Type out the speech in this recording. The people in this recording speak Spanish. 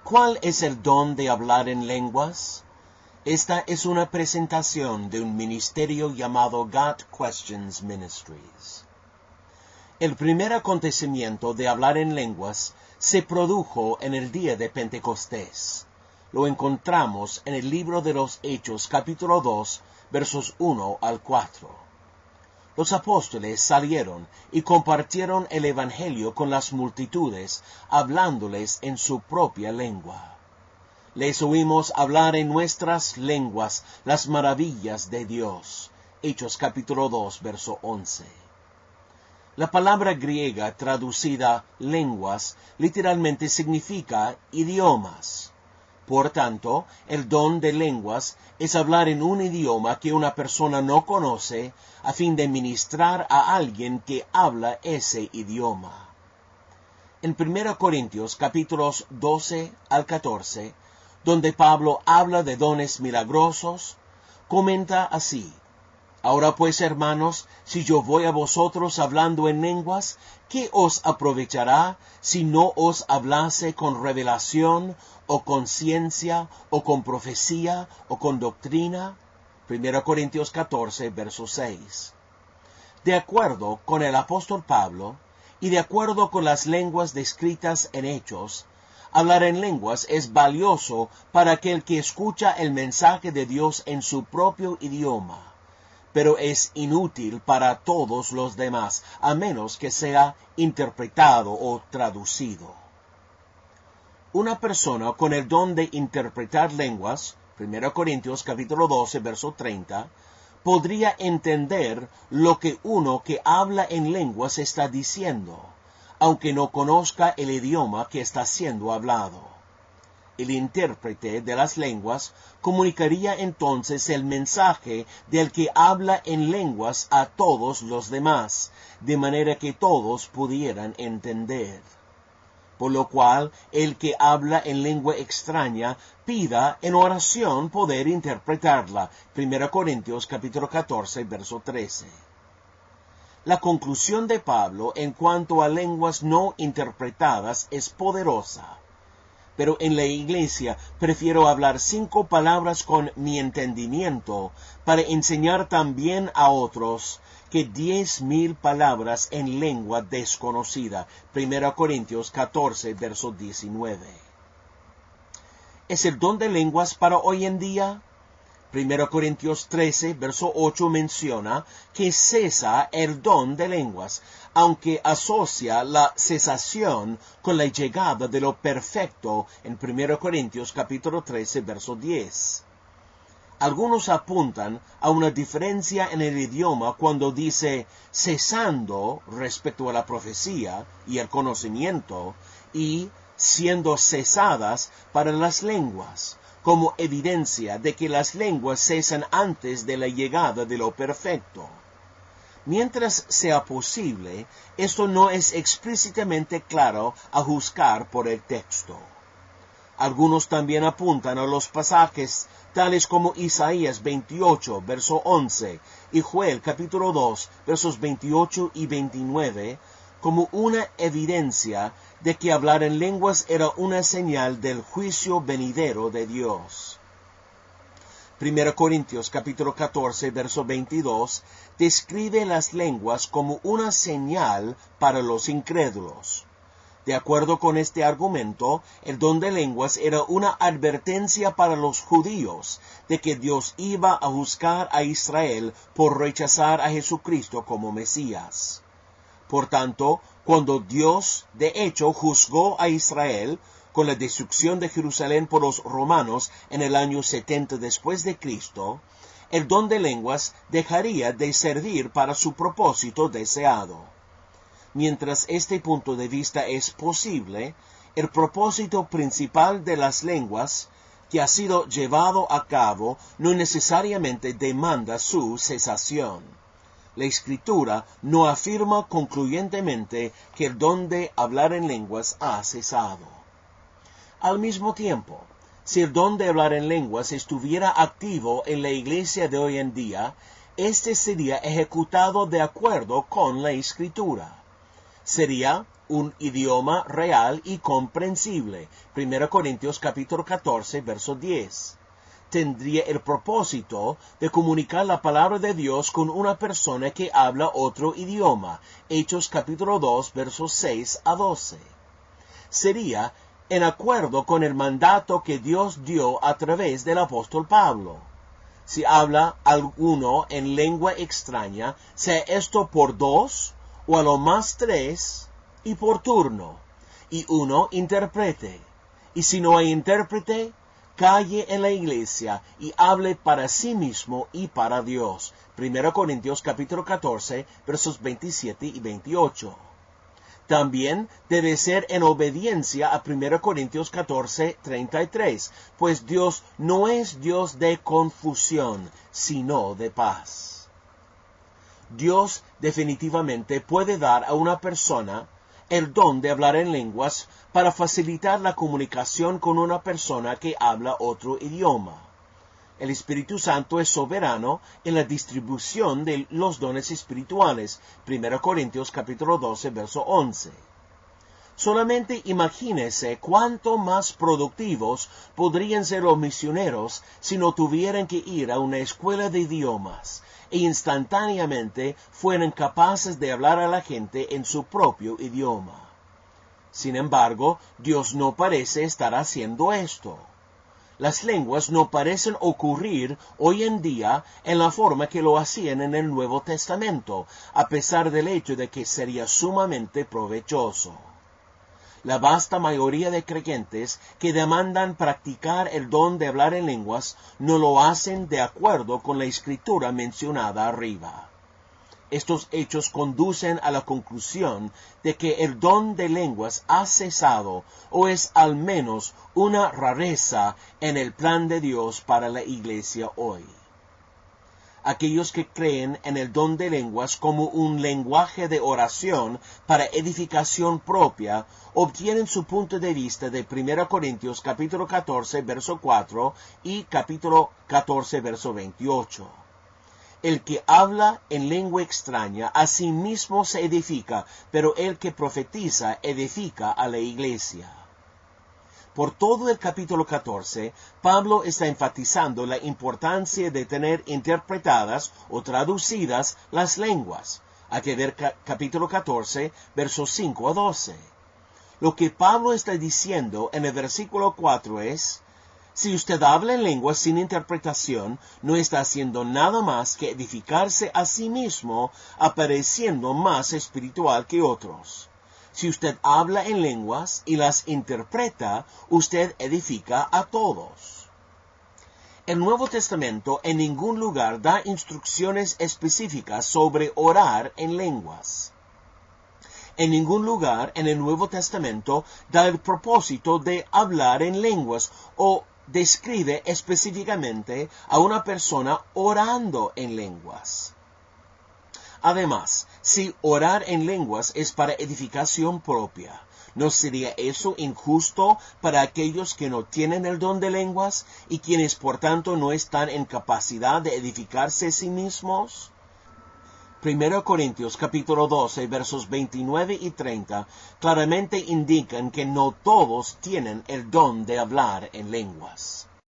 ¿Cuál es el don de hablar en lenguas? Esta es una presentación de un ministerio llamado God Questions Ministries. El primer acontecimiento de hablar en lenguas se produjo en el día de Pentecostés. Lo encontramos en el libro de los Hechos, capítulo 2, versos 1 al 4. Los apóstoles salieron y compartieron el evangelio con las multitudes, hablándoles en su propia lengua. Les oímos hablar en nuestras lenguas las maravillas de Dios. Hechos capítulo 2, verso 11. La palabra griega traducida lenguas literalmente significa idiomas. Por tanto, el don de lenguas es hablar en un idioma que una persona no conoce a fin de ministrar a alguien que habla ese idioma. En 1 Corintios capítulos 12 al 14, donde Pablo habla de dones milagrosos, comenta así: Ahora pues, hermanos, si yo voy a vosotros hablando en lenguas, ¿qué os aprovechará si no os hablase con revelación, o con ciencia, o con profecía, o con doctrina? 1 Corintios 14, verso 6. De acuerdo con el apóstol Pablo, y de acuerdo con las lenguas descritas en Hechos, hablar en lenguas es valioso para aquel que escucha el mensaje de Dios en su propio idioma, pero es inútil para todos los demás, a menos que sea interpretado o traducido. Una persona con el don de interpretar lenguas, 1 Corintios capítulo 12, verso 30, podría entender lo que uno que habla en lenguas está diciendo, aunque no conozca el idioma que está siendo hablado. El intérprete de las lenguas comunicaría entonces el mensaje del que habla en lenguas a todos los demás, de manera que todos pudieran entender. Por lo cual, el que habla en lengua extraña pida en oración poder interpretarla. 1 Corintios capítulo 14, verso 13. La conclusión de Pablo en cuanto a lenguas no interpretadas es poderosa. Pero en la iglesia prefiero hablar 5 palabras con mi entendimiento para enseñar también a otros que 10,000 palabras en lengua desconocida. 1 Corintios 14, verso 19. ¿Es el don de lenguas para hoy en día? 1 Corintios 13, verso 8 menciona que cesa el don de lenguas, aunque asocia la cesación con la llegada de lo perfecto en 1 Corintios capítulo 13, verso 10. Algunos apuntan a una diferencia en el idioma cuando dice cesando respecto a la profecía y el conocimiento y siendo cesadas para las lenguas, como evidencia de que las lenguas cesan antes de la llegada de lo perfecto. Mientras sea posible, esto no es explícitamente claro a juzgar por el texto. Algunos también apuntan a los pasajes tales como Isaías 28, verso 11, y Joel capítulo 2, versos 28 y 29, como una evidencia de que hablar en lenguas era una señal del juicio venidero de Dios. 1 Corintios capítulo 14, verso 22, describe las lenguas como una señal para los incrédulos. De acuerdo con este argumento, el don de lenguas era una advertencia para los judíos de que Dios iba a juzgar a Israel por rechazar a Jesucristo como Mesías. Por tanto, cuando Dios, de hecho, juzgó a Israel con la destrucción de Jerusalén por los romanos en el año 70 después de Cristo, el don de lenguas dejaría de servir para su propósito deseado. Mientras este punto de vista es posible, el propósito principal de las lenguas que ha sido llevado a cabo no necesariamente demanda su cesación. La Escritura no afirma concluyentemente que el don de hablar en lenguas ha cesado. Al mismo tiempo, si el don de hablar en lenguas estuviera activo en la iglesia de hoy en día, este sería ejecutado de acuerdo con la Escritura. Sería un idioma real y comprensible. 1 Corintios capítulo 14, verso 10. Tendría el propósito de comunicar la palabra de Dios con una persona que habla otro idioma. Hechos capítulo 2, versos 6 a 12. Sería en acuerdo con el mandato que Dios dio a través del apóstol Pablo. Si habla alguno en lengua extraña, sea esto por 2 o a lo más 3 y por turno, y uno interprete. Y si no hay intérprete, calle en la iglesia y hable para sí mismo y para Dios. 1 Corintios capítulo 14, versos 27 y 28. También debe ser en obediencia a 1 Corintios 14, 33, pues Dios no es Dios de confusión, sino de paz. Dios definitivamente puede dar a una persona el don de hablar en lenguas para facilitar la comunicación con una persona que habla otro idioma. El Espíritu Santo es soberano en la distribución de los dones espirituales. 1 Corintios capítulo 12, verso 11. Solamente imagínese cuánto más productivos podrían ser los misioneros si no tuvieran que ir a una escuela de idiomas e instantáneamente fueran capaces de hablar a la gente en su propio idioma. Sin embargo, Dios no parece estar haciendo esto. Las lenguas no parecen ocurrir hoy en día en la forma que lo hacían en el Nuevo Testamento, a pesar del hecho de que sería sumamente provechoso. La vasta mayoría de creyentes que demandan practicar el don de hablar en lenguas no lo hacen de acuerdo con la escritura mencionada arriba. Estos hechos conducen a la conclusión de que el don de lenguas ha cesado o es al menos una rareza en el plan de Dios para la iglesia hoy. Aquellos que creen en el don de lenguas como un lenguaje de oración para edificación propia obtienen su punto de vista de 1 Corintios capítulo 14 verso 4 y capítulo 14 verso 28. El que habla en lengua extraña a sí mismo se edifica, pero el que profetiza edifica a la iglesia. Por todo el capítulo 14, Pablo está enfatizando la importancia de tener interpretadas o traducidas las lenguas. Hay que ver capítulo 14, versos 5 a 12. Lo que Pablo está diciendo en el versículo 4 es: si usted habla en lenguas sin interpretación, no está haciendo nada más que edificarse a sí mismo, apareciendo más espiritual que otros. Si usted habla en lenguas y las interpreta, usted edifica a todos. El Nuevo Testamento en ningún lugar da instrucciones específicas sobre orar en lenguas. En ningún lugar en el Nuevo Testamento da el propósito de hablar en lenguas o describe específicamente a una persona orando en lenguas. Además, si orar en lenguas es para edificación propia, ¿no sería eso injusto para aquellos que no tienen el don de lenguas y quienes por tanto no están en capacidad de edificarse a sí mismos? 1 Corintios capítulo 12 versos 29 y 30 claramente indican que no todos tienen el don de hablar en lenguas.